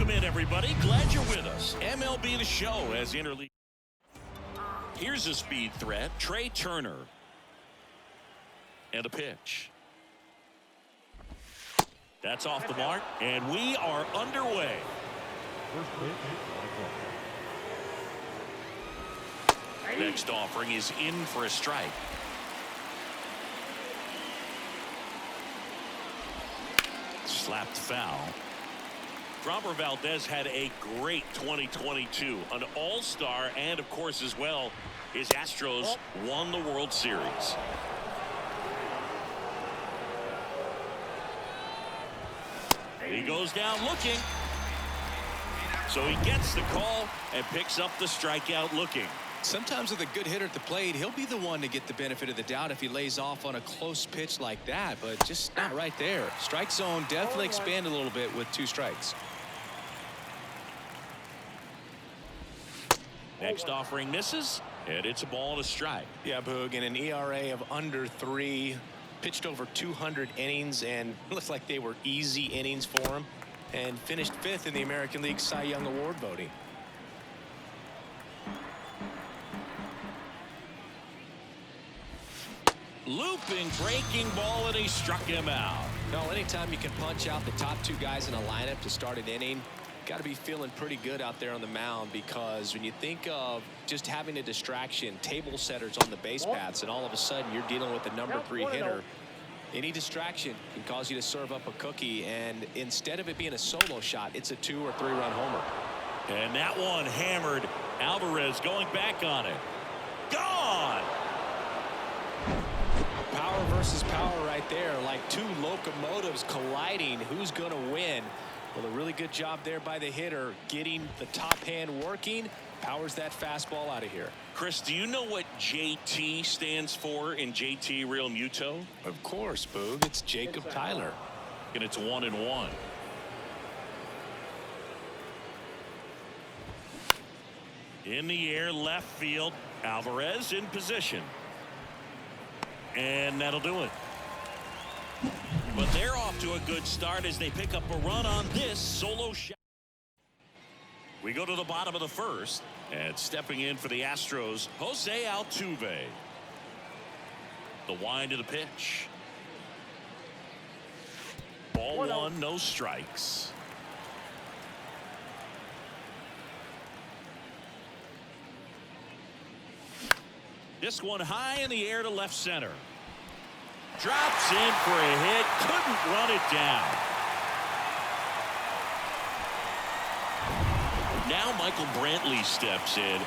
Welcome in, everybody. Glad you're with us. MLB The Show as interleague. Here's a speed threat. Trey Turner. And a pitch. That's off the mark, and we are underway. Next offering is in for a strike. Slapped foul. Robert Valdez had a great 2022, an all-star, and of course as well his Astros won the World Series. He goes down looking. So he gets the call and picks up the strikeout looking. Sometimes with a good hitter at the plate, he'll be the one to get the benefit of the doubt if he lays off on a close pitch like that, but just not right there. Strike zone definitely expanded a little bit with 2 strikes. Next offering misses, and it's a ball and a strike. Yeah, Boog, in an ERA of under 3, pitched over 200 innings, and looks like they were easy innings for him, and finished 5th in the American League Cy Young Award voting. Looping, breaking ball, and he struck him out. No, anytime you can punch out the top 2 guys in a lineup to start an inning, got to be feeling pretty good out there on the mound, because when you think of just having a distraction, table setters on the base paths, and all of a sudden you're dealing with the number 3 hitter, any distraction can cause you to serve up a cookie, and instead of it being a solo shot, it's a 2 or 3 run homer. And that one hammered. Alvarez going back on it. Gone! Power versus power right there, like 2 locomotives colliding. Who's going to win? Well, a really good job there by the hitter, getting the top hand working. Powers that fastball out of here. Chris, do you know what JT stands for in JT Real Muto? Of course, Boog. It's Jacob Tyler. And it's 1-1. In the air, left field. Alvarez in position. And that'll do it. But they're off to a good start as they pick up a run on this solo shot. We go to the bottom of the first, and stepping in for the Astros, Jose Altuve. The wind of the pitch. Ball 1, no strikes. This one high in the air to left center. Drops in for a hit. Couldn't run it down. Now Michael Brantley steps in.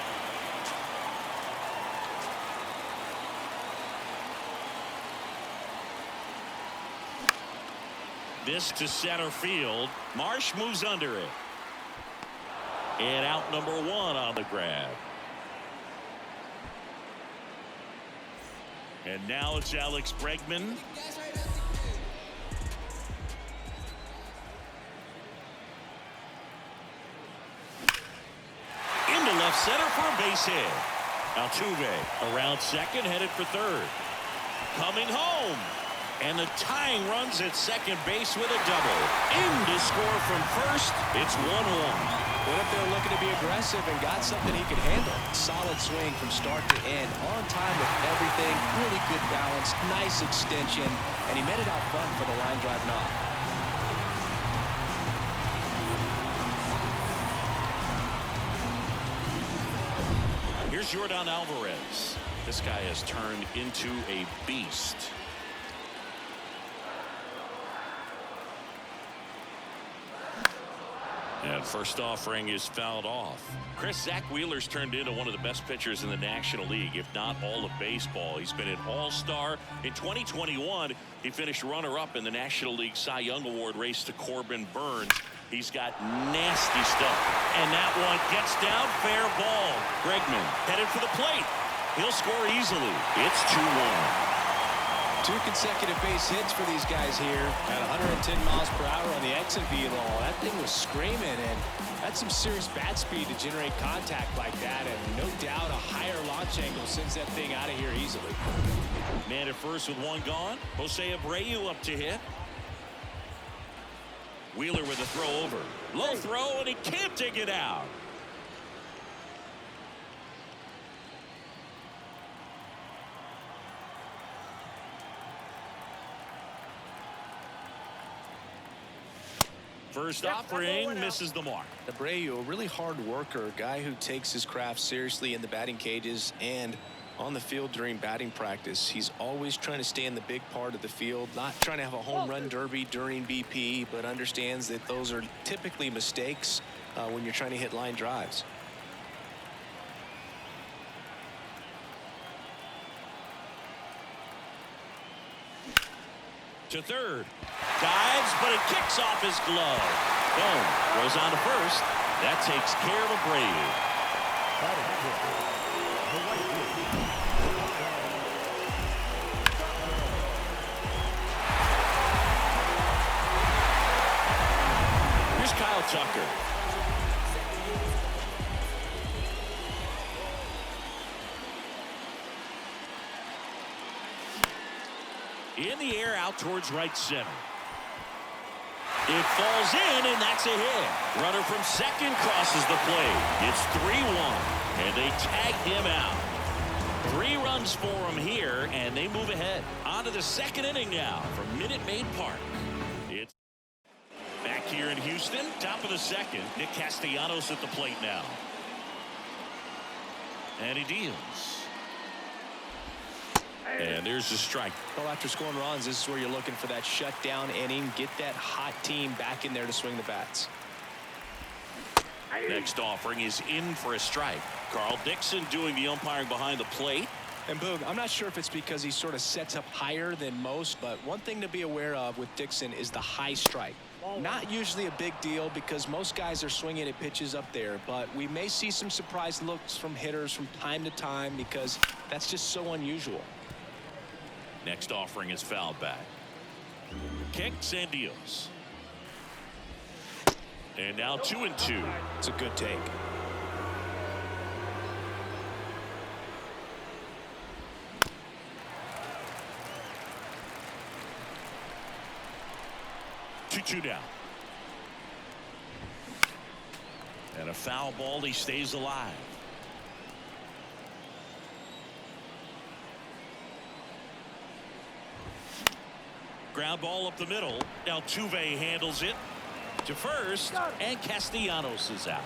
This to center field. Marsh moves under it. And out number 1 on the grab. And now it's Alex Bregman. Into left center for a base hit. Altuve around second, headed for third. Coming home. And the tying runs at second base with a double. In to score from first. It's 1-1. Went up there looking to be aggressive and got something he could handle. Solid swing from start to end. On time with everything. Really good balance. Nice extension. And he met it out front for the line drive knock. Here's Yordan Alvarez. This guy has turned into a beast. And first offering is fouled off. Chris, Zach Wheeler's turned into one of the best pitchers in the National League, if not all of baseball. He's been an all-star. In 2021, he finished runner-up in the National League Cy Young Award race to Corbin Burns. He's got nasty stuff. And that one gets down, fair ball. Bregman headed for the plate. He'll score easily. It's 2-1. 2 consecutive base hits for these guys here at 110 miles per hour on the exit velo. That thing was screaming, and that's some serious bat speed to generate contact like that, and no doubt a higher launch angle sends that thing out of here easily. Man at first with 1 gone. Jose Abreu up to hit. Wheeler with a throw over. Low throw, and he can't dig it out. First offering misses the mark. Abreu, a really hard worker, a guy who takes his craft seriously in the batting cages and on the field during batting practice. He's always trying to stay in the big part of the field, not trying to have a home run derby during BP, but understands that those are typically mistakes when you're trying to hit line drives. To third. Dives, but it kicks off his glove. Boom. Goes on to first. That takes care of Abreu. Here's Kyle Tucker. In the air out towards right center. It falls in, and that's a hit. Runner from second crosses the plate. It's 3-1, and they tag him out. 3 runs for him here, and they move ahead. On to the second inning now from Minute Maid Park. It's back here in Houston, top of the second. Nick Castellanos at the plate now. And he deals. And there's the strike. Well, after scoring runs, this is where you're looking for that shutdown inning. Get that hot team back in there to swing the bats. Next offering is in for a strike. Carl Dixon doing the umpiring behind the plate. And Boog, I'm not sure if it's because he sort of sets up higher than most, but one thing to be aware of with Dixon is the high strike. Not usually a big deal because most guys are swinging at pitches up there, but we may see some surprise looks from hitters from time to time because that's just so unusual. Next offering is fouled back. Kicks and deals. And now 2-2. It's a good take. Two down. And a foul ball. He stays alive. Ground ball up the middle. Now Tuve handles it to first, and Castellanos is out.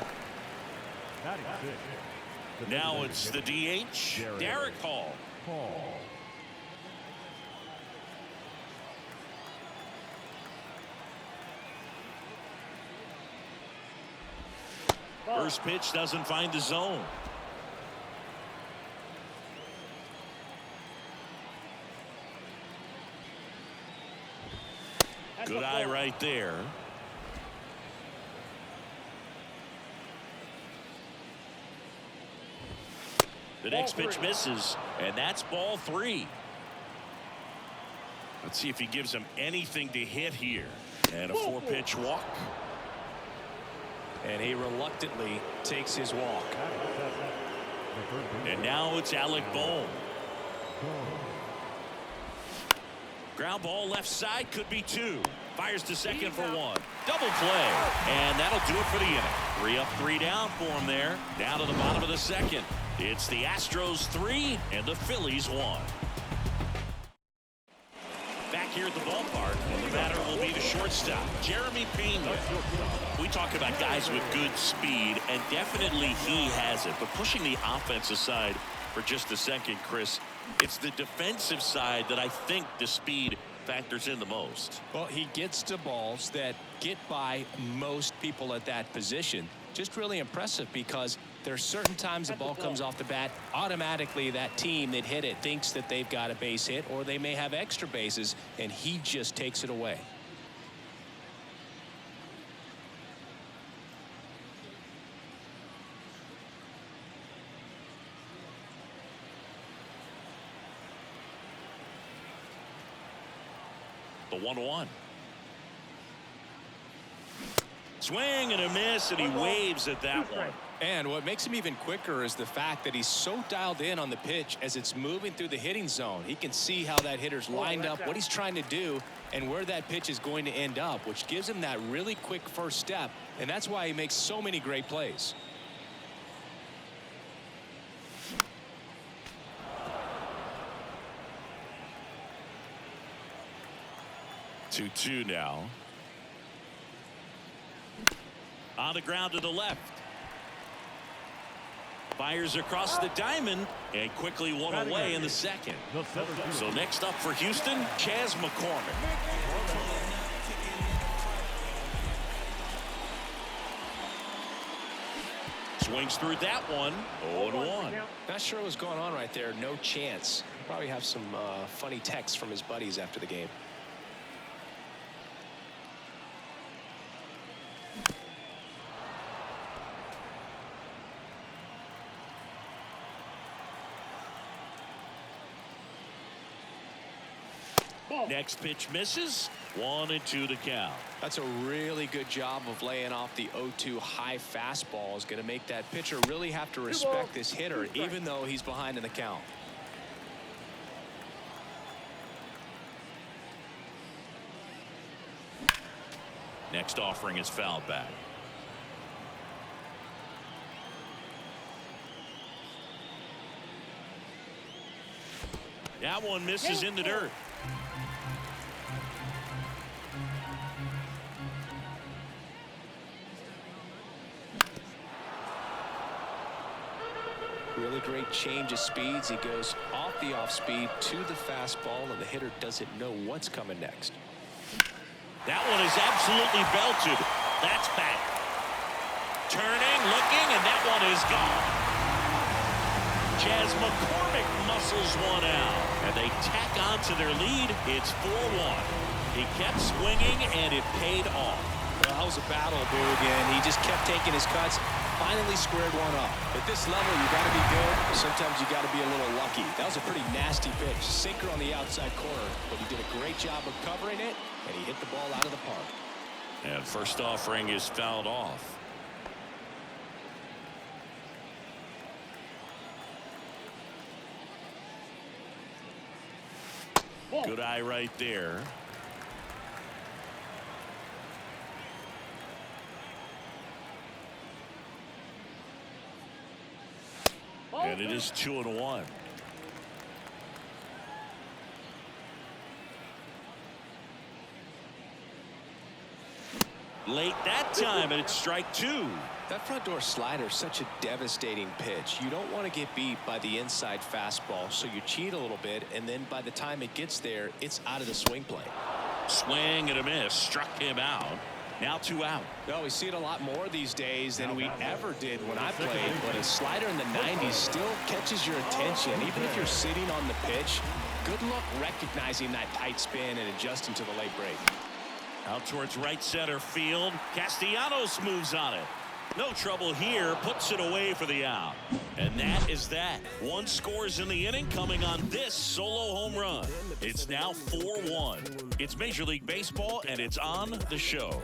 Now it's the DH, Derek Hall. First pitch doesn't find the zone. Good eye right there. The next pitch misses, and that's ball 3. Let's see if he gives him anything to hit here. And a 4-pitch walk. And he reluctantly takes his walk. And now it's Alec Bohm. Ground ball left side, could be 2. Fires to second for 1. Double play. And that'll do it for the inning. 3 up, 3 down for him there. Down to the bottom of the second. It's the Astros 3 and the Phillies 1. Back here at the ballpark, and the batter will be the shortstop, Jeremy Pena. We talk about guys with good speed, and definitely he has it. But pushing the offense aside for just a second, Chris, it's the defensive side that I think the speed factors in the most. Well, he gets to balls that get by most people at that position. Just really impressive because there's certain times the ball comes off the bat, automatically that team that hit it thinks that they've got a base hit or they may have extra bases, and he just takes it away. The 1-1. Swing and a miss, and he waves at that one. And what makes him even quicker is the fact that he's so dialed in on the pitch as it's moving through the hitting zone. He can see how that hitter's lined up, what he's trying to do, and where that pitch is going to end up, which gives him that really quick first step, and that's why he makes so many great plays. Two now. On the ground to the left. Fires across the diamond and quickly one away in the second. So next up for Houston, Chas McCormick. Swings through that one. 0-1. Not sure what's going on right there. No chance. Probably have some funny texts from his buddies after the game. Next pitch misses. 1-2 to count. That's a really good job of laying off the 0-2 high fastball. Is going to make that pitcher really have to respect this hitter, even though he's behind in the count. Next offering is fouled back. That one misses in the dirt. Really great change of speeds. He goes off the off speed to the fastball, and the hitter doesn't know what's coming next. That one is absolutely belted. That's back. Turning, looking, and that one is gone. Chas McCormick muscles one out, and they tack on to their lead. It's 4-1. He kept swinging, and it paid off. Well, that was a battle, Boog, and he just kept taking his cuts. Finally squared one up. At this level, you got to be good. Sometimes you got to be a little lucky. That was a pretty nasty pitch. Sinker on the outside corner, but he did a great job of covering it, and he hit the ball out of the park. And first offering is fouled off. Good eye right there. And it is 2-1. Late that time, and it's strike two. That front door slider is such a devastating pitch. You don't want to get beat by the inside fastball, so you cheat a little bit, and then by the time it gets there, it's out of the swing plane. Swing and a miss. Struck him out. Now 2 out. No, we see it a lot more these days than we ever did when I played, but a slider in the 90s still catches your attention. Even if you're sitting on the pitch, good luck recognizing that tight spin and adjusting to the late break. Out towards right center field. Castellanos moves on it. No trouble here. Puts it away for the out. And that is that. 1 scores in the inning coming on this solo home run. It's now 4-1. It's Major League Baseball, and it's on the show.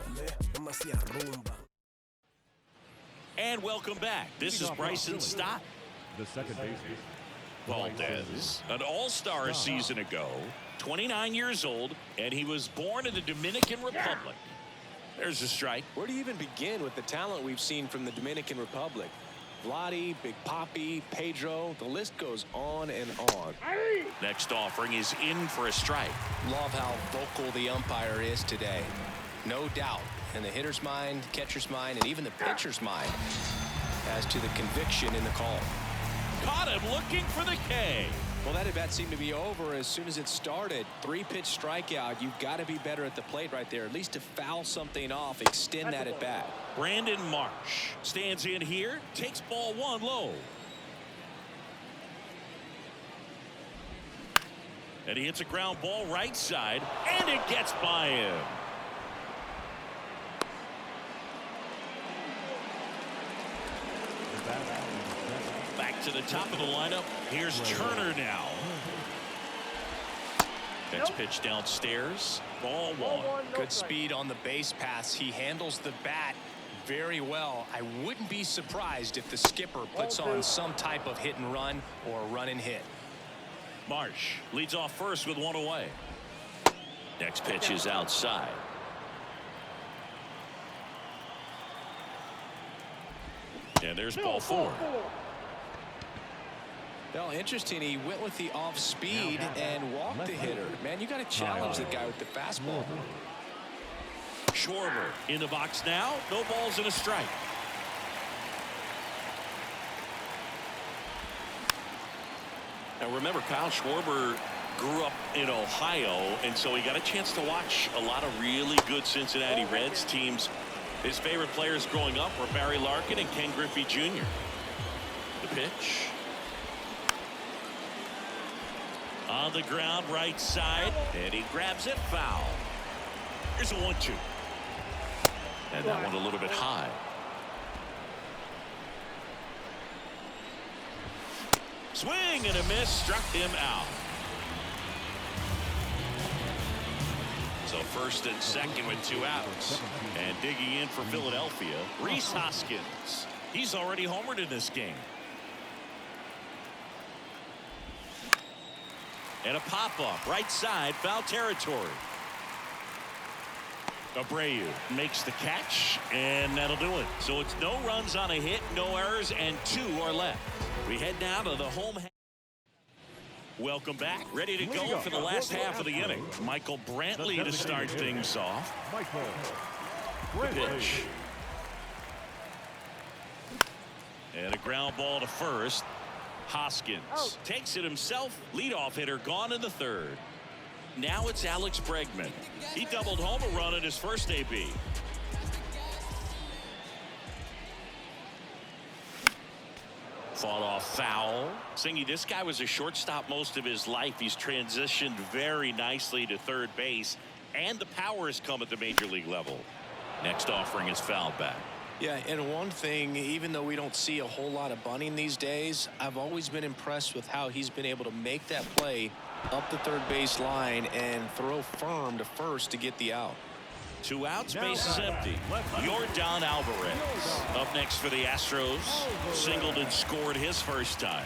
And welcome back. This is Bryson Stott. The second baseman. Valdez, an all-star a season ago, 29 years old, and he was born in the Dominican Republic. There's a strike. Where do you even begin with the talent we've seen from the Dominican Republic? Vladdy, Big Papi, Pedro, the list goes on and on. Next offering is in for a strike. Love how vocal the umpire is today. No doubt in the hitter's mind, catcher's mind, and even the pitcher's mind as to the conviction in the call. Caught him looking for the K. Well, that at-bat seemed to be over as soon as it started. 3-pitch strikeout. You've got to be better at the plate right there, at least to foul something off, extend that at-bat. Brandon Marsh stands in here, takes ball 1 low. And he hits a ground ball right side, and it gets by him. Back to the top of the lineup. Here's Turner now. Next pitch downstairs. Ball 1. Good speed on the base pass. He handles the bat very well. I wouldn't be surprised if the skipper puts on some type of hit and run or run and hit. Marsh leads off first with one away. Next pitch is outside. And there's ball 4. Well, interesting. He went with the off speed and walked the hitter. Man, you got to challenge the guy with the fastball. Schwarber in the box now. No balls and a strike. Now remember, Kyle Schwarber grew up in Ohio, and so he got a chance to watch a lot of really good Cincinnati Reds teams. His favorite players growing up were Barry Larkin and Ken Griffey Jr. The pitch. On the ground, right side, and he grabs it, foul. Here's a 1-2. And that one a little bit high. Swing and a miss, struck him out. So first and second with 2 outs. And digging in for Philadelphia, Rhys Hoskins. He's already homered in this game. And a pop-up, right side, foul territory. Abreu makes the catch, and that'll do it. So it's no runs on a hit, no errors, and 2 are left. We head now to the home. Welcome back. Ready to go for the last half of the inning. Michael Brantley to start things off. The pitch. And a ground ball to first. Hoskins takes it himself. Leadoff hitter gone in the 3rd. Now it's Alex Bregman. He doubled home a run in his first AB. Fought off foul. Singy, this guy was a shortstop most of his life. He's transitioned very nicely to third base, and the power has come at the major league level. Next offering is fouled back. Yeah, and one thing, even though we don't see a whole lot of bunting these days, I've always been impressed with how he's been able to make that play up the third base line and throw firm to first to get the out. 2 outs, base is empty. Yordan Alvarez up next for the Astros. Singled and scored his first time.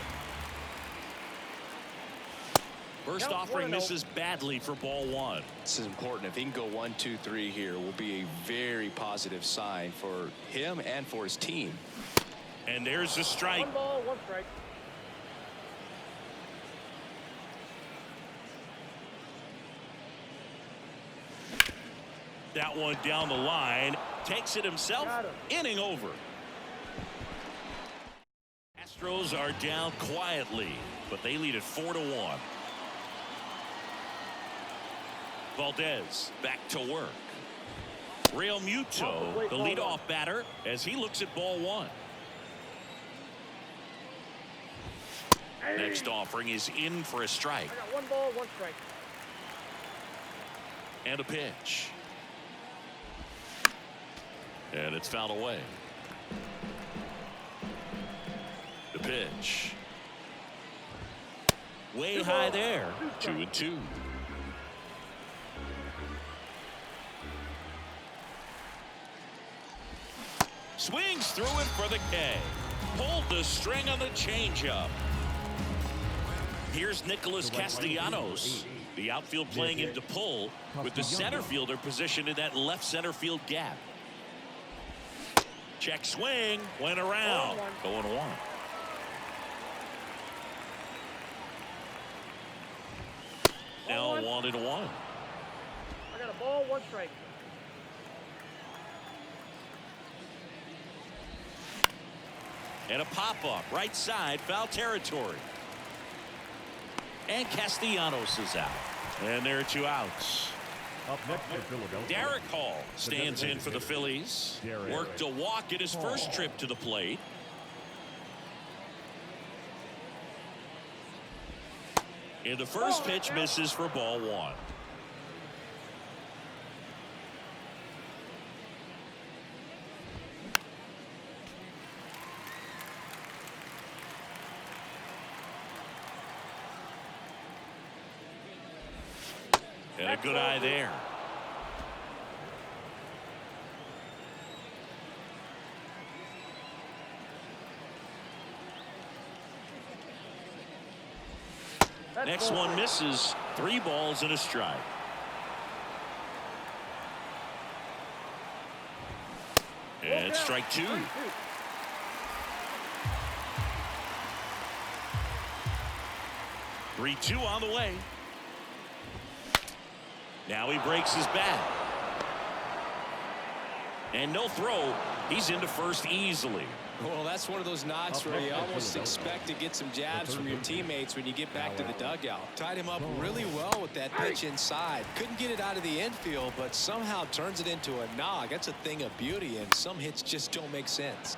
First offering misses badly for ball 1. This is important. If he can go 1, 2, 3 here, will be a very positive sign for him and for his team. And there's the strike. 1 ball, 1 strike. That one down the line. Takes it himself. Inning over. Astros are down quietly, but they lead at 4-1. Valdez back to work. Real Muto, the leadoff batter, as he looks at ball 1. Next offering is in for a strike. I got 1 ball, 1 strike. And a pitch. And it's fouled away. The pitch. Way high there. 2-2. Swings through it for the K. Pulled the string on the changeup. Here's Nicholas Castellanos. The outfield playing into pull with the center fielder positioned in that left center field gap. Check swing. Went around. 0-1. Now 1-1. I got a ball, 1 strike. And a pop-up right side, foul territory. And Castellanos is out. And there are 2 outs. Up next for Philadelphia, Derek Hall stands in for the Phillies. Worked a walk at his first trip to the plate. And the first pitch misses for ball 1. And a good eye there. Next one misses. 3 balls and a strike. And strike 2. Three-2 on the way. Now he breaks his bat. And no throw. He's into first easily. Well, that's one of those knocks where you almost expect to get some jabs from your teammates when you get back to the dugout. Tied him up really well with that pitch inside. Couldn't get it out of the infield, but somehow turns it into a knock. That's a thing of beauty, and some hits just don't make sense.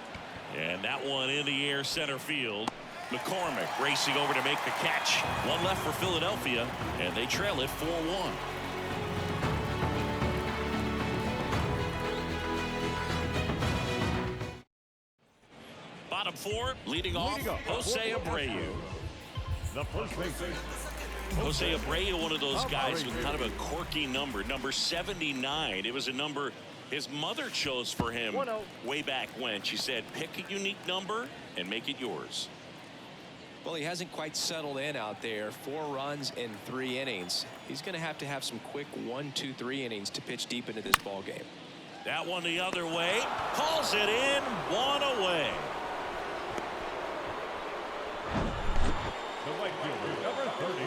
And that one in the air center field. McCormick racing over to make the catch. One left for Philadelphia, and they trail it 4-1. Bottom 4, leading off, Jose Abreu. The first baseman. Jose Abreu, one of those guys with kind of a quirky number 79. It was a number his mother chose for him way back when. She said, pick a unique number and make it yours. Well, he hasn't quite settled in out there. 4 runs in 3 innings. He's going to have some quick 1, 2, 3 innings to pitch deep into this ball game. That one the other way. Calls it in. 1 away. The right fielder, number 30.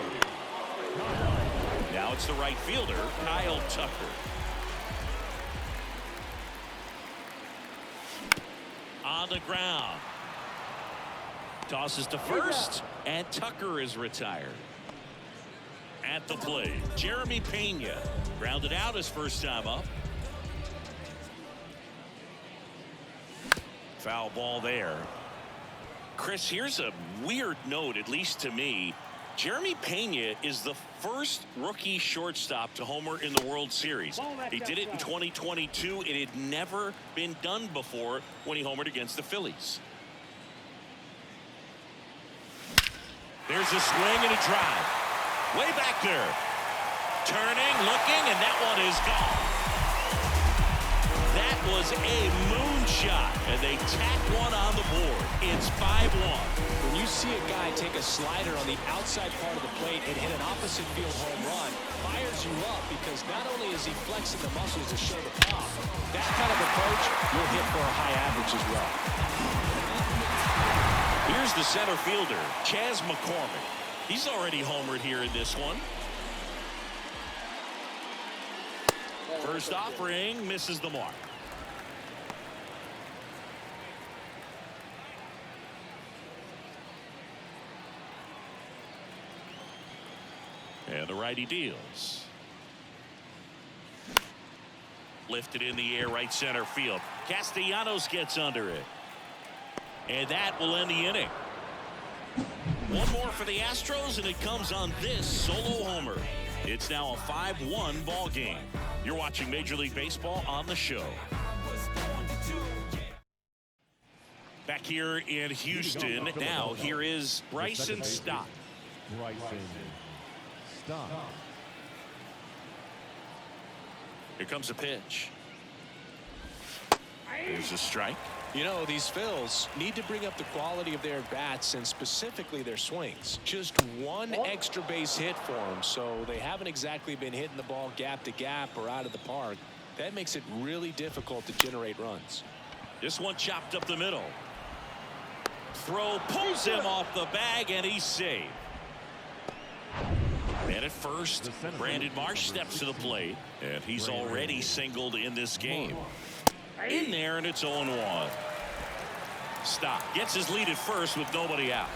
Now it's the right fielder, Kyle Tucker. On the ground. Tosses to first, and Tucker is retired. At the plate, Jeremy Pena grounded out his first time up. Foul ball there. Chris, here's a weird note, at least to me. Jeremy Pena is the first rookie shortstop to homer in the World Series. He did it in 2022. It had never been done before when he homered against the Phillies. There's a swing and a drive. Way back there. Turning, looking, and that one is gone. That was a moonshot, and they tack one on the board. It's 5-1. When you see a guy take a slider on the outside part of the plate and hit an opposite field home run, fires you up because not only is he flexing the muscles to show the pop, that kind of approach will hit for a high average as well. Here's the center fielder, Chas McCormick. He's already homered here in this one. First offering misses the mark. And the righty deals. Lifted in the air, right center field. Castellanos gets under it. And that will end the inning. One more for the Astros, and it comes on this solo homer. It's now a 5-1 ball game. You're watching Major League Baseball on the show. Back here in Houston, now here is Bryson Stott. Bryson Stott. Here comes a pitch. There's a strike. You know, these Phils need to bring up the quality of their bats and specifically their swings. Just one extra base hit for them, so they haven't exactly been hitting the ball gap to gap or out of the park. That makes it really difficult to generate runs. This one chopped up the middle. Throw pulls him off the bag, and he's safe. And at first, Brandon Marsh steps to the plate, and he's already singled in this game. In there, and it's 0-1. Stott gets his lead at first with nobody out.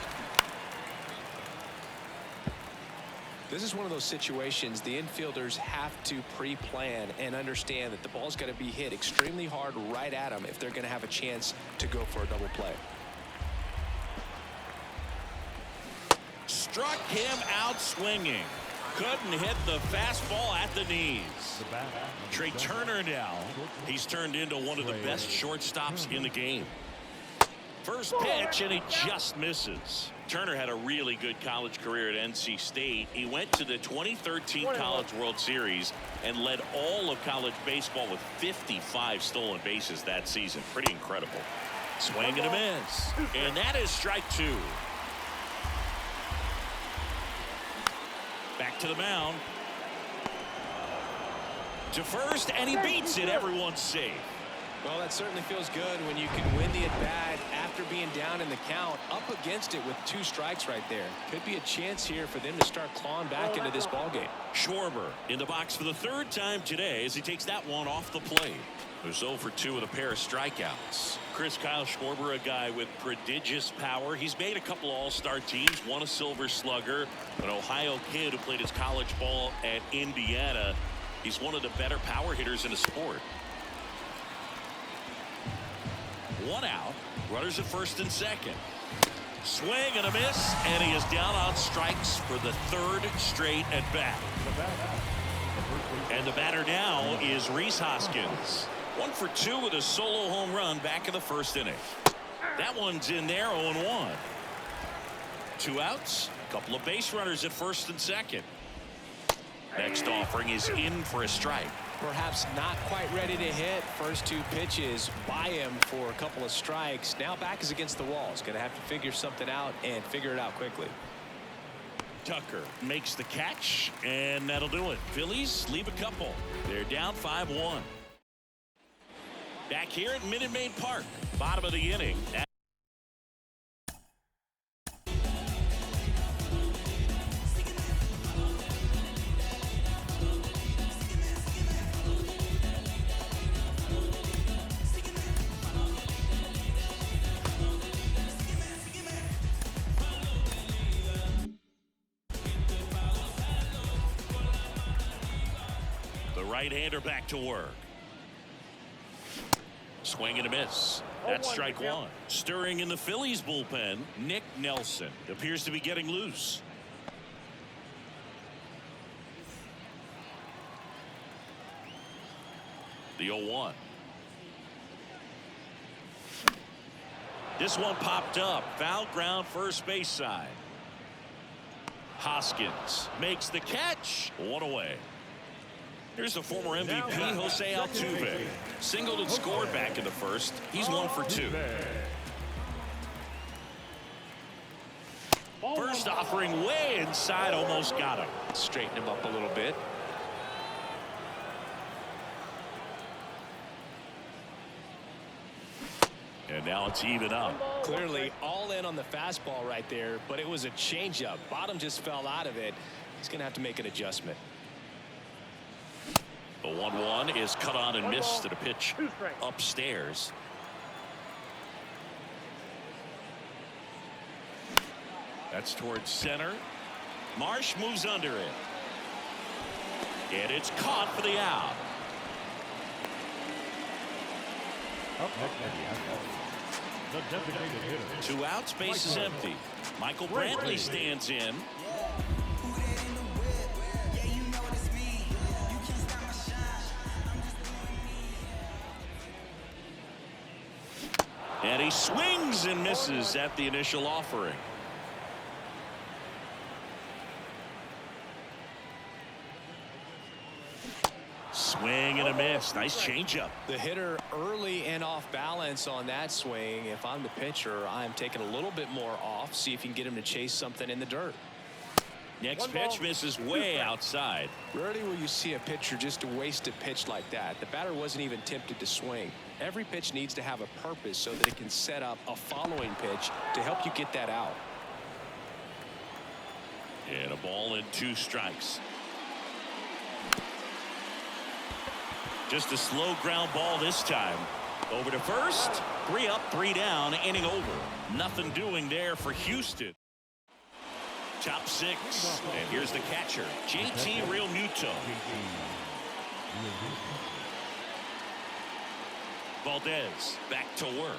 This is one of those situations the infielders have to pre-plan and understand that the ball's got to be hit extremely hard right at them if they're going to have a chance to go for a double play. Struck him out swinging. Couldn't hit the fastball at the knees. Trey Turner now. He's turned into one of the best shortstops in the game. First pitch, and he just misses. Turner had a really good college career at NC State. He went to the 2013 College World Series and led all of college baseball with 55 stolen bases that season. Pretty incredible. Swing and a miss. And that is strike 2. back to the mound. To first, and he beats it. Everyone's safe. Well, that certainly feels good when you can win the at-bat after being down in the count, up against it with 2 strikes right there. Could be a chance here for them to start clawing back into this ballgame. Schwarber in the box for the 3rd time today as he takes that one off the plate. There's 0 for 2 with a pair of strikeouts. Kyle Schwarber, a guy with prodigious power. He's made a couple all-star teams, won a Silver Slugger, an Ohio kid who played his college ball at Indiana. He's one of the better power hitters in the sport. 1 out. Runners at first and second. Swing and a miss, and he is down on strikes for the 3rd straight at bat. And the batter now is Rhys Hoskins. 1 for 2 with a solo home run back in the 1st inning. That one's in there, 0-1. 2 outs, a couple of base runners at first and second. Next offering is in for a strike. Perhaps not quite ready to hit. First 2 pitches by him for a couple of strikes. Now back is against the wall. He's going to have to figure something out and figure it out quickly. Tucker makes the catch, and that'll do it. Phillies leave a couple. They're down 5-1. Back here at Minute Maid Park, bottom of the inning. The right-hander back to work. Swing and a miss. That's strike 1. Stirring in the Phillies bullpen, Nick Nelson appears to be getting loose. The 0-1. This one popped up. Foul ground first base side. Hoskins makes the catch. 1 away. Here's the former MVP, Jose Altuve. Singled and scored back in the 1st. He's 1 for 2. First offering way inside, almost got him. Straighten him up a little bit. And now it's even up. Clearly all in on the fastball right there, but it was a changeup. Bottom just fell out of it. He's going to have to make an adjustment. The 1-1 is cut on and missed to the pitch upstairs. That's towards center. Marsh moves under it. And it's caught for the out. The designated hitter. 2 outs, base is empty. Michael Brantley stands in. And he swings and misses at the initial offering. Swing and a miss. Nice changeup. The hitter early and off balance on that swing. If I'm the pitcher, I'm taking a little bit more off. See if you can get him to chase something in the dirt. Next pitch misses way outside. Rarely will you see a pitcher just waste a pitch like that. The batter wasn't even tempted to swing. Every pitch needs to have a purpose so that it can set up a following pitch to help you get that out. And a ball and 2 strikes. Just a slow ground ball this time. Over to first. 3 up, 3 down, inning over. Nothing doing there for Houston. Top 6. And here's the catcher, JT Realmuto. Valdez back to work.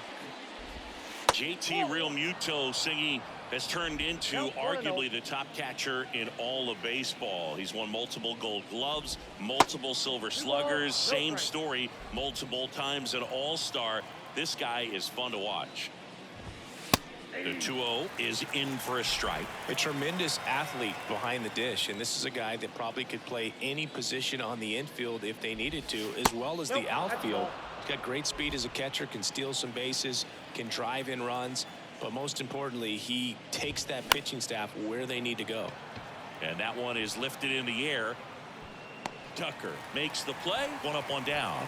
JT Realmuto singing has turned into arguably the top catcher in all of baseball. He's won multiple Gold Gloves, multiple Silver Sluggers, same story, multiple times an All-Star. This guy is fun to watch. The 2-0 is in for a strike. A tremendous athlete behind the dish, and this is a guy that probably could play any position on the infield if they needed to, as well as the outfield. He's got great speed as a catcher, can steal some bases, can drive in runs, but most importantly, he takes that pitching staff where they need to go. And that one is lifted in the air. Tucker makes the play. One up, one down.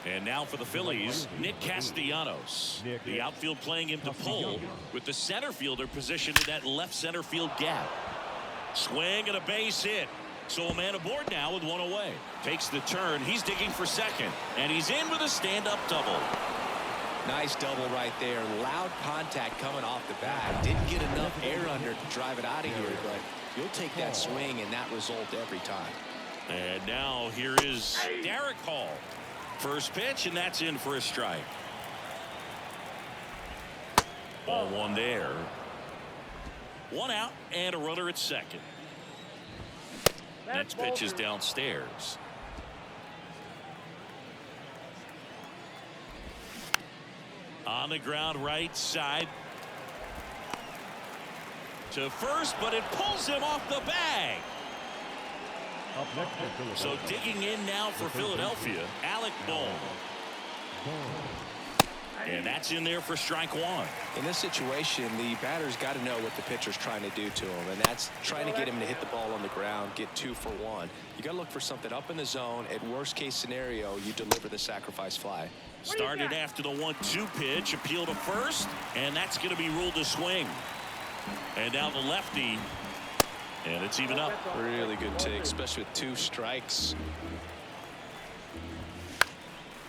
And now for the Phillies, Nick Castellanos. The outfield playing him to pull with the center fielder positioned in that left center field gap. Swing and a base hit. So a man aboard now with one away. Takes the turn. He's digging for second. And he's in with a stand-up double. Nice double right there. Loud contact coming off the bat. Didn't get enough air under to drive it out of here, but you'll take that swing and that result every time. And now here is Derek Hall. First pitch, and that's in for a strike. Ball one there. One out and a runner at second. Next pitch is downstairs. On the ground right side. To first, but it pulls him off the bag. Up next for So digging in now for Philadelphia, Alec Bohm. And that's in there for strike one. In this situation, the batter's got to know what the pitcher's trying to do to him, and that's trying to get him to hit the ball on the ground, get 2 for 1. You got to look for something up in the zone. At worst case scenario, you deliver the sacrifice fly. Started after the 1-2 pitch, appeal to first, and that's going to be ruled a swing. And now the lefty, and it's even up. Really good take, especially with 2 strikes.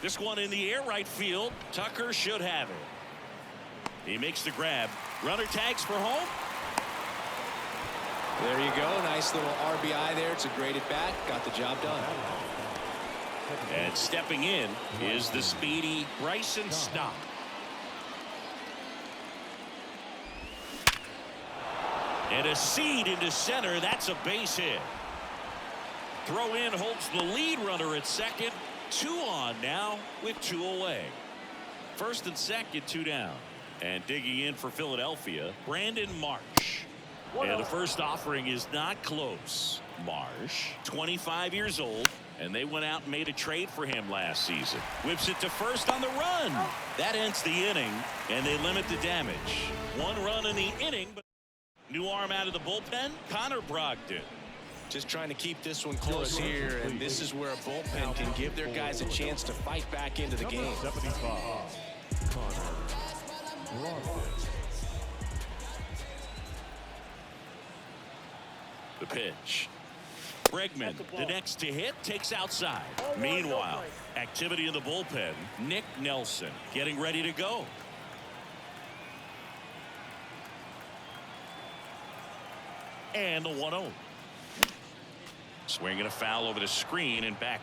This one in the air right field. Tucker should have it. He makes the grab. Runner tags for home. There you go. Nice little RBI there. It's a great at bat. Got the job done. And stepping in is the speedy Bryson Stott. And a seed into center. That's a base hit. Throw in holds the lead runner at second. 2 on now with 2 away. First and second, 2 down. And digging in for Philadelphia, Brandon Marsh. And the first offering is not close. Marsh, 25 years old, and they went out and made a trade for him last season. Whips it to first on the run. That ends the inning, and they limit the damage. 1 run in the inning, but new arm out of the bullpen, Connor Brogdon. Just trying to keep this one close here, and this is where a bullpen can give their guys a chance to fight back into the game. 75. Connor Brogdon. The pitch. Bregman, the next to hit, takes outside. Meanwhile, activity in the bullpen. Nick Nelson getting ready to go. And the 1-0. Swinging a foul over the screen and back.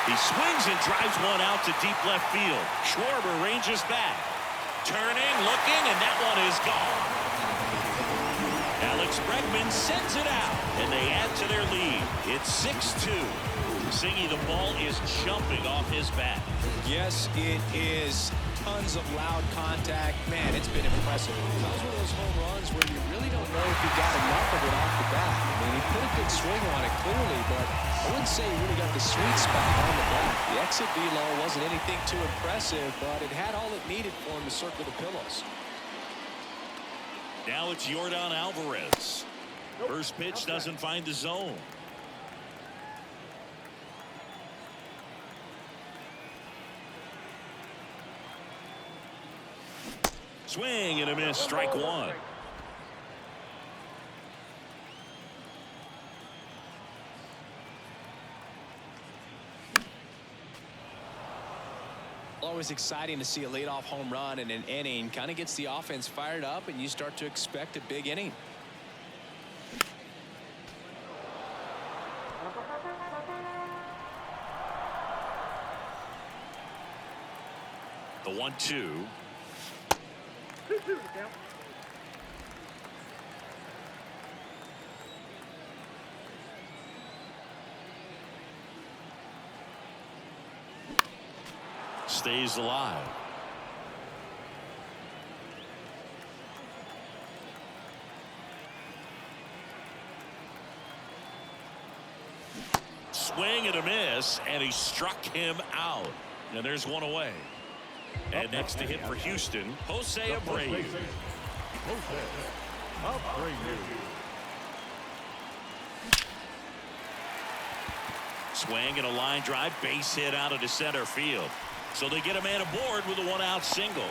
He swings and drives one out to deep left field. Schwarber ranges back. Turning, looking, and that one is gone. Alex Bregman sends it out, and they add to their lead. It's 6-2. Singy, the ball is jumping off his bat. Yes, it is. Tons of loud contact. Man, it's been impressive. That was one of those home runs where you really don't know if he got enough of it off the bat. I mean, he put a good swing on it clearly, but I wouldn't say he really got the sweet spot on the bat. The exit velo wasn't anything too impressive, but it had all it needed for him to circle the pillows. Now it's Yordan Alvarez. First pitch doesn't find the zone. Swing and a miss, strike one. Always exciting to see a leadoff home run in an inning. Kind of gets the offense fired up, and you start to expect a big inning. The 1-2. stays alive. Swing and a miss, and he struck him out. And there's one away. And next to hit for Houston, Jose Abreu. Jose Abreu. Swing and a line drive, base hit out into center field. So they get a man aboard with a 1-out single.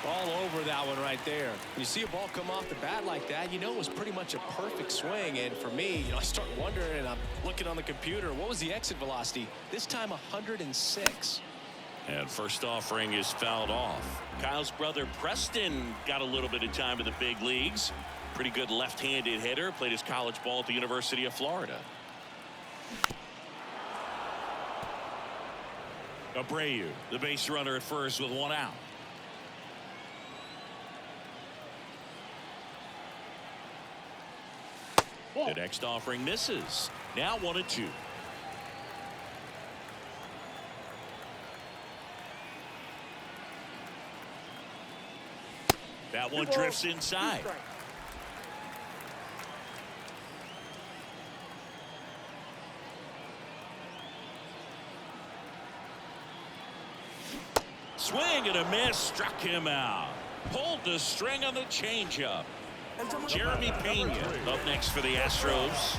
All over that one right there. When you see a ball come off the bat like that, you know it was pretty much a perfect swing. And for me, I start wondering, and I'm looking on the computer, what was the exit velocity? This time 106. And first offering is fouled off. Kyle's brother Preston got a little bit of time in the big leagues. Pretty good left-handed hitter. Played his college ball at the University of Florida. Abreu, the base runner at first with 1 out. The next offering misses. Now 1-2. That one drifts inside. Swing and a miss, struck him out. Pulled the string on the changeup. Jeremy Pena up next for the Astros.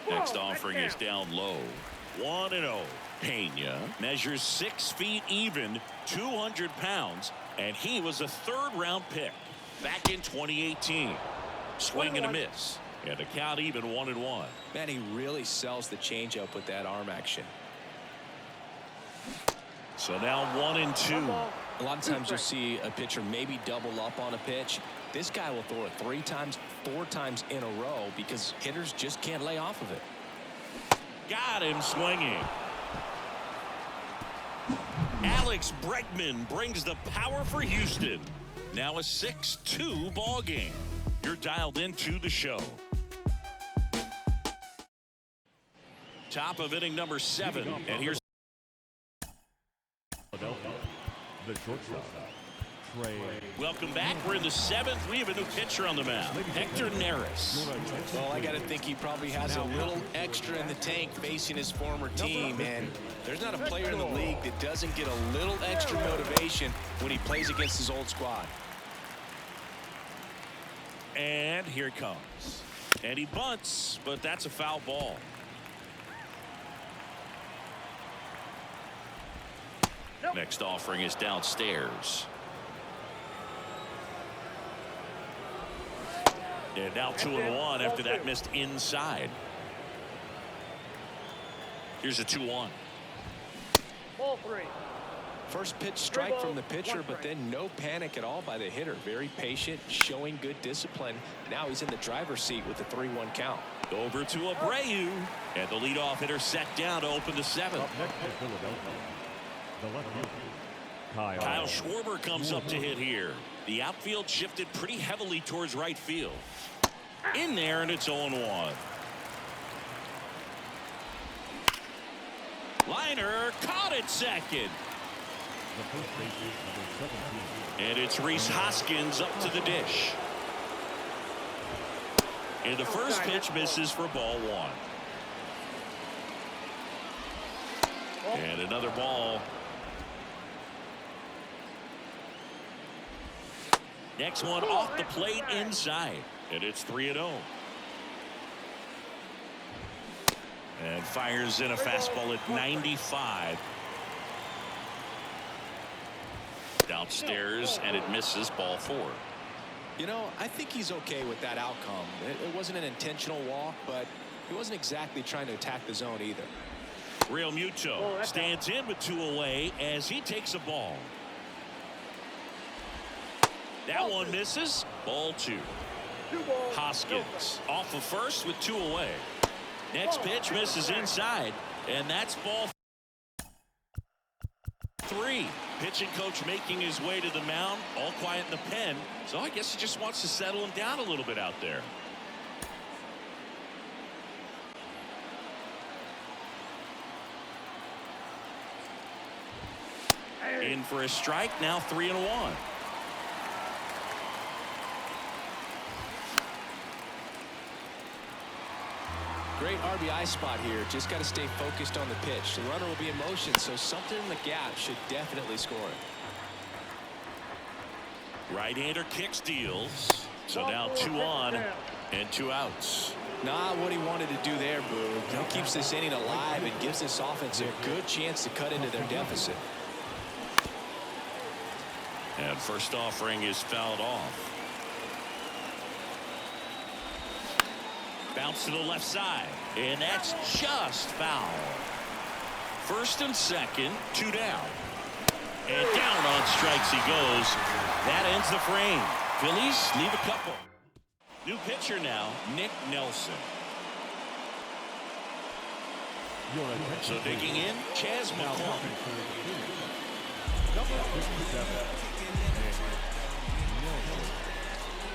Next offering is down low. 1-0. Pena measures 6 feet even, 200 pounds, and he was a third-round pick back in 2018. Swing and a miss. And the count even 1-1. Man, he really sells the changeup with that arm action. So now 1-2. A lot of times you'll see a pitcher maybe double up on a pitch. This guy will throw it 3 times, 4 times in a row because hitters just can't lay off of it. Got him swinging. Alex Bregman brings the power for Houston. Now a 6-2 ball game. You're dialed into the show. Top of inning number 7, and here's Philadelphia, the shortstop, Trey. welcome back. We're in the 7th. We have a new pitcher on the mound, Hector Neris. Well, I got to think he probably has a little extra in the tank facing his former team, and there's not a player in the league that doesn't get a little extra motivation when he plays against his old squad. And here it comes. And he bunts, but that's a foul ball. Next offering is downstairs. And now 2-1 after that missed inside. Here's a 2-1. Ball 3. First pitch strike from the pitcher, but then no panic at all by the hitter. Very patient, showing good discipline. Now he's in the driver's seat with the 3-1 count. Over to Abreu. And the leadoff hitter set down to open the 7th. Up next is Philadelphia, the left fielder, Kyle Schwarber comes up to hit here. The outfield shifted pretty heavily towards right field. In there, and it's 0-1. Liner caught at second. the first baseman, number 17. And it's Rhys Hoskins up to the dish. And the first pitch misses for ball 1. And another ball. Next one off the plate inside. And it's 3-0. And fires in a fastball at 95. Downstairs, and it misses ball 4. You know, I think he's okay with that outcome. It wasn't an intentional walk, but he wasn't exactly trying to attack the zone either. Real Muto stands in with 2 away as he takes a ball. That one misses. Ball 2. Hoskins off of first with 2 away. Next pitch misses inside, and that's ball 3. Pitching coach making his way to the mound, all quiet in the pen. So I guess he just wants to settle him down a little bit out there. In for a strike, now 3-1. Great RBI spot here. Just got to stay focused on the pitch. The runner will be in motion, so something in the gap should definitely score it. Right-hander kicks, deals. So now 2 on and 2 outs. Not what he wanted to do there, Boo. He keeps this inning alive and gives this offense a good chance to cut into their deficit. And first offering is fouled off. Bounce to the left side, and that's just foul. First and second, 2 down. And down on strikes he goes. That ends the frame. Phillies leave a couple. New pitcher now, Nick Nelson. So digging in, Chas McCormick. Number 57.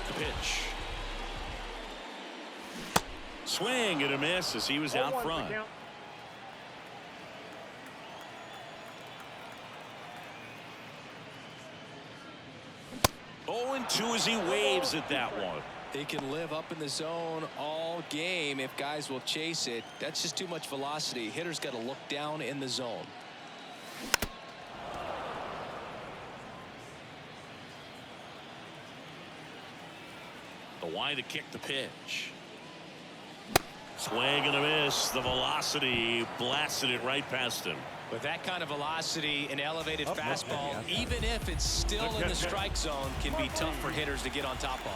The pitch. Swing and a miss as he was out front. 0-2 as he waves at that one. They can live up in the zone all game if guys will chase it. That's just too much velocity. Hitters got to look down in the zone. The wide to kick the pitch. Swing and a miss. The velocity blasted it right past him. With that kind of velocity, an elevated fastball, even if it's still in the strike zone, can be tough for hitters to get on top of.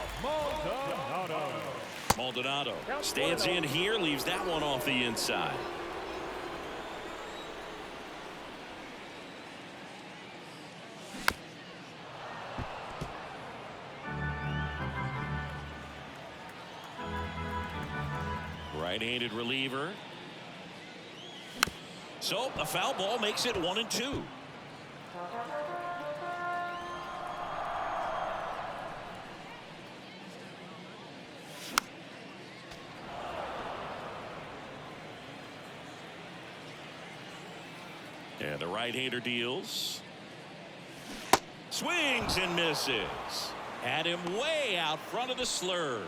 Maldonado stands in here, leaves that one off the inside. Right-handed reliever. So a foul ball makes it 1-2. And the right-hander deals. Swings and misses. Had him way out front of the slur.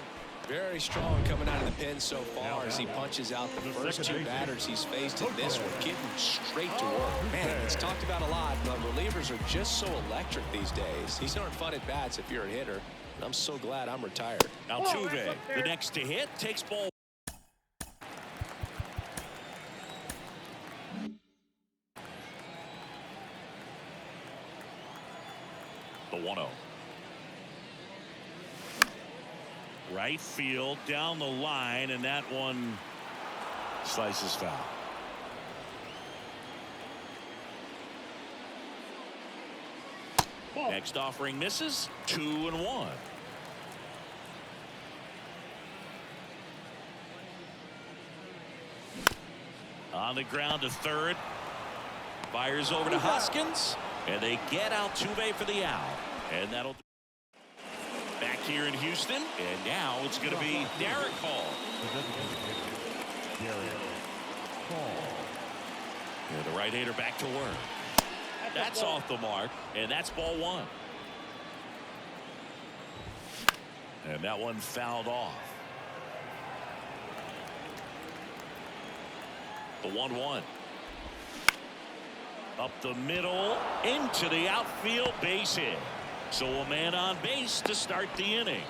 Very strong coming out of the pen so far as he punches out the first 2 batters he's faced in this one, getting straight to work. Man, it's talked about a lot, but relievers are just so electric these days. These aren't fun at bats if you're a hitter, and I'm so glad I'm retired. Altuve, the next to hit, takes ball. The 1-0. Right field down the line, and that one slices foul. Next offering misses. 2-1. On the ground to third. Fires over to Hoskins, and they get Altuve for the out, and that'll. Back here in Houston, and now it's going to be Derek Hall. And the right-hander back to work. That's off the mark, and that's ball 1. And that one fouled off. The 1-1. Up the middle, into the outfield, base hit. So a man on base to start the inning.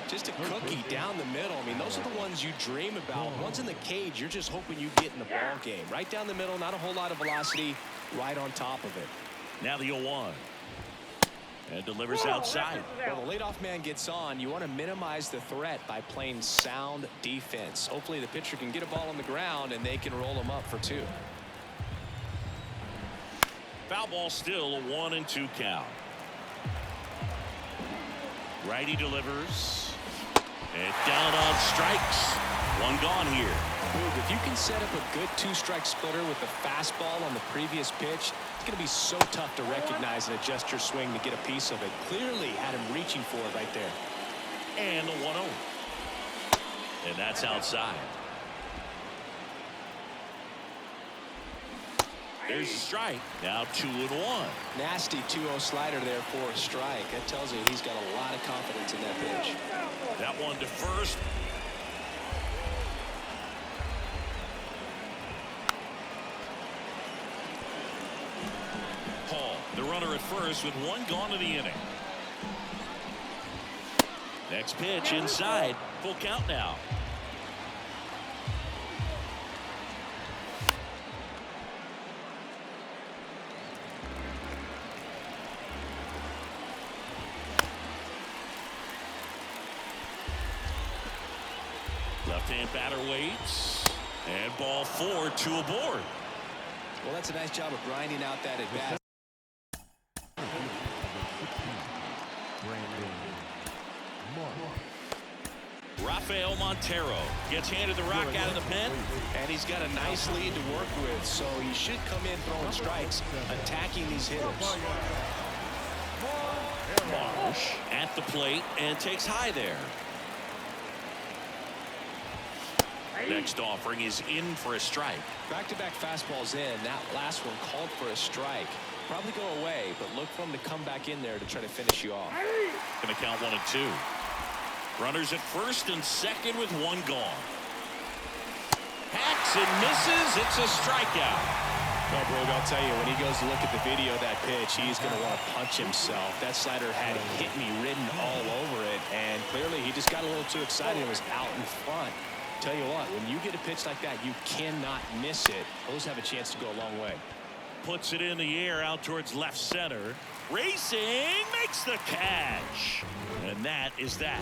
Just a cookie down the middle. I mean, those are the ones you dream about. Ones in the cage, you're just hoping you get in the ball game. Right down the middle, not a whole lot of velocity, right on top of it. Now the 0-1. And delivers outside. Well, the leadoff man gets on. You want to minimize the threat by playing sound defense. Hopefully the pitcher can get a ball on the ground and they can roll him up for 2. Foul ball still, a 1-2 count. Righty delivers. And down on strikes. One gone here. If you can set up a good 2-strike splitter with the fastball on the previous pitch, it's going to be so tough to recognize and adjust your swing to get a piece of it. Clearly had him reaching for it right there. And the 1-0. And that's outside. There's a strike. Now 2-1. Nasty 2-0 slider there for a strike. That tells you he's got a lot of confidence in that pitch. That one to first. Hall, the runner at first with one gone in the inning. Next pitch inside. Full count now. Left-hand batter waits. And ball 4, 2 aboard. Well, that's a nice job of grinding out that at bat. Rafael Montero gets handed the rock out of the pen. And he's got a nice lead to work with, so he should come in throwing strikes, attacking these hitters. Marsh at the plate and takes high there. Next offering is in for a strike. Back-to-back fastballs in. That last one called for a strike. Probably go away, but look for him to come back in there to try to finish you off. Going to count 1 and 2. Runners at first and second with one gone. Hacks and misses. It's a strikeout. Well, Brogue, I'll tell you, when he goes to look at the video of that pitch, he's going to want to punch himself. That slider had hit me written all over it, and clearly he just got a little too excited and was out in front. Tell you what, when you get a pitch like that, you cannot miss it. Those have a chance to go a long way. Puts it in the air out towards left center. Racing, makes the catch. And that is that.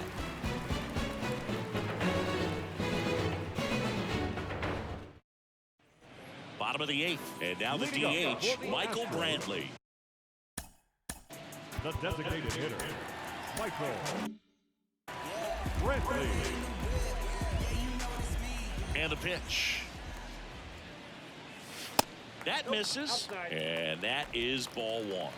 Bottom of the 8th. And now the DH, Michael Brantley. The designated hitter, Michael Brantley. And the pitch. That misses. And that is ball 1.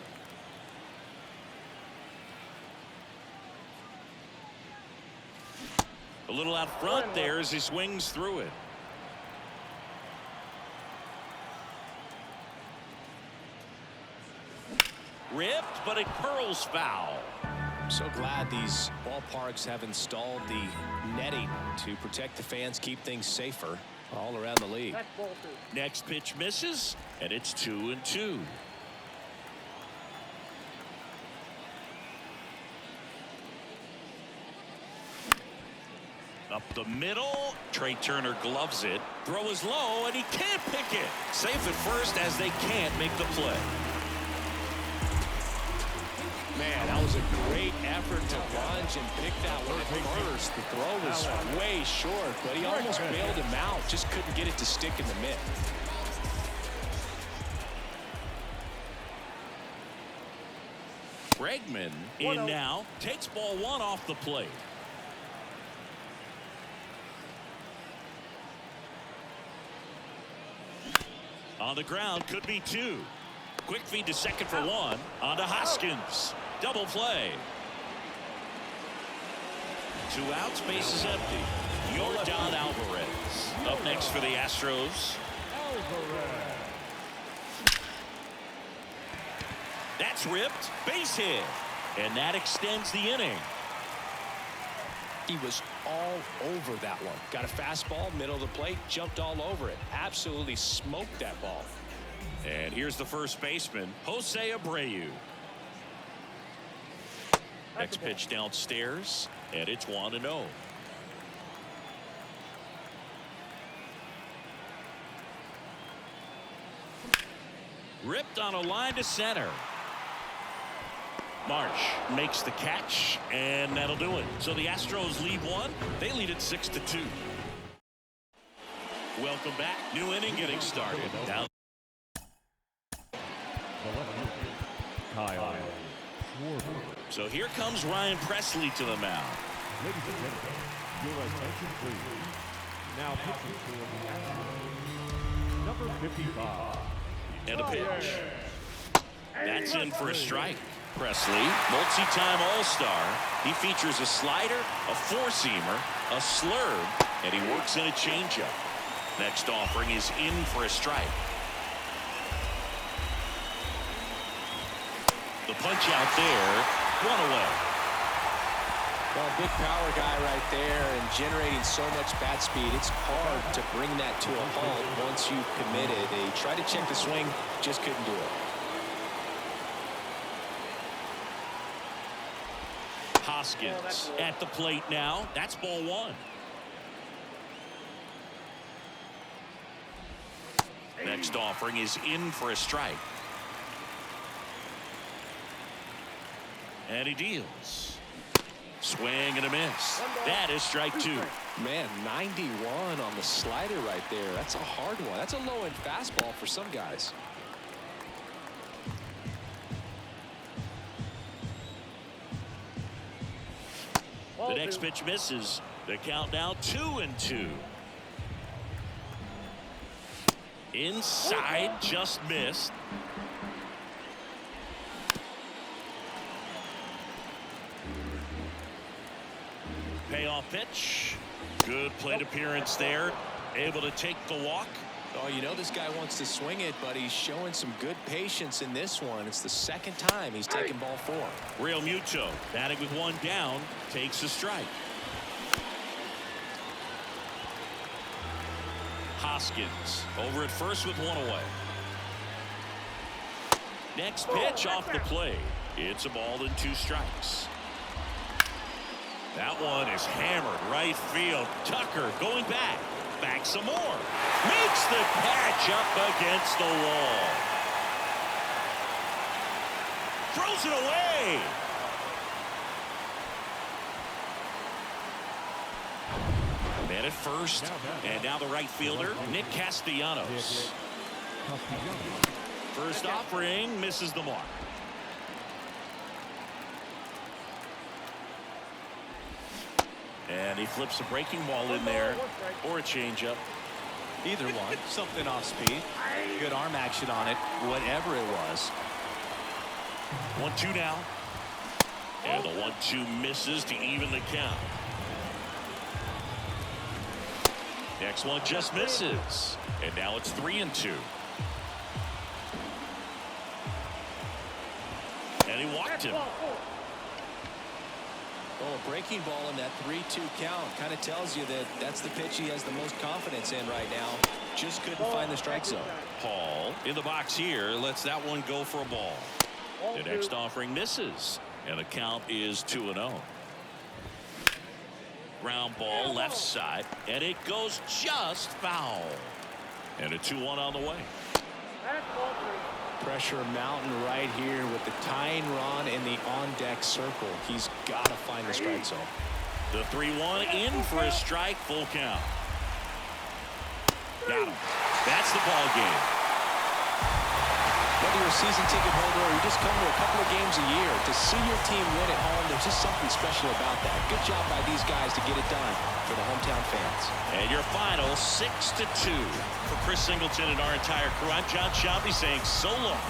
A little out front there as he swings through it. Ripped, but it curls foul. I'm so glad these ballparks have installed the netting to protect the fans, keep things safer all around the league. Next pitch misses, and it's 2-2. Up the middle, Trey Turner gloves it. Throw is low, and he can't pick it. Safe at first as they can't make the play. Man, that was a great effort to lunge and pick that one at first. The throw was way short, but he almost bailed him out. Just couldn't get it to stick in the mitt. Bregman in now, takes ball 1 off the plate. On the ground, could be 2. Quick feed to second for 1. On to Hoskins. Double play. 2 outs, base is empty. Yordan Alvarez up next for the Astros. That's ripped. Base hit. And that extends the inning. He was all over that one. Got a fastball, middle of the plate, jumped all over it. Absolutely smoked that ball. And here's the first baseman, Jose Abreu. Next pitch downstairs, and it's 1-0. Ripped on a line to center. Marsh makes the catch, and that'll do it. So the Astros lead 1. They lead it 6-2. Welcome back. New inning getting started. Down. So here comes Ryan Presley to the mound. Ladies and gentlemen, your attention please. Now pitching for the Astros, number 55. And a pitch. That's in for a strike. Presley, multi-time All-Star. He features a slider, a four-seamer, a slurve, and he works in a changeup. Next offering is in for a strike. The punch out there, 1 away. Well, big power guy right there and generating so much bat speed. It's hard to bring that to a halt once you've committed. They tried to check the swing, just couldn't do it. Hoskins at the plate now. That's ball 1. Next offering is in for a strike. And he deals. Swing and a miss. That is strike 2. Man, 91 on the slider right there. That's a hard one. That's a low-end fastball for some guys. The next pitch misses. The count now 2-2. Inside, just missed. Payoff pitch. Good plate appearance there. Able to take the walk. Oh, you know this guy wants to swing it, but he's showing some good patience in this one. It's the second time he's taken ball 4. Real Muto batting with 1 down, takes a strike. Hoskins over at first with 1 away. Next pitch off the plate. It's a ball and 2 strikes. That one is hammered right field. Tucker going back. Back some more. Makes the catch up against the wall. Throws it away. Man at first. And now the right fielder, Nick Castellanos. First offering misses the mark. And he flips a breaking ball in there, or a changeup. Either one. Something off speed. Good arm action on it, whatever it was. 1-2 now. And the 1-2 misses to even the count. Next one just misses. And now it's 3-2. And he walked him. Well, a breaking ball in that 3-2 count kind of tells you that that's the pitch he has the most confidence in right now. Just couldn't find the strike zone. Paul in the box here lets that one go for a ball. The next offering misses, and the count is 2-0. Ground ball left side, and it goes just foul. And a 2-1 on the way. Pressure mountain right here with the tying run in the on-deck circle. He's got to find the strike zone. The 3-1 in for a strike, full count. Got him. That's the ball game. Whether you're a season ticket holder or you just come to a couple of games a year, to see your team win at home, there's just something special about that. Good job by these guys to get it done for the hometown fans. And your final 6-2 for Chris Singleton and our entire crew. I'm John Shelby saying so long.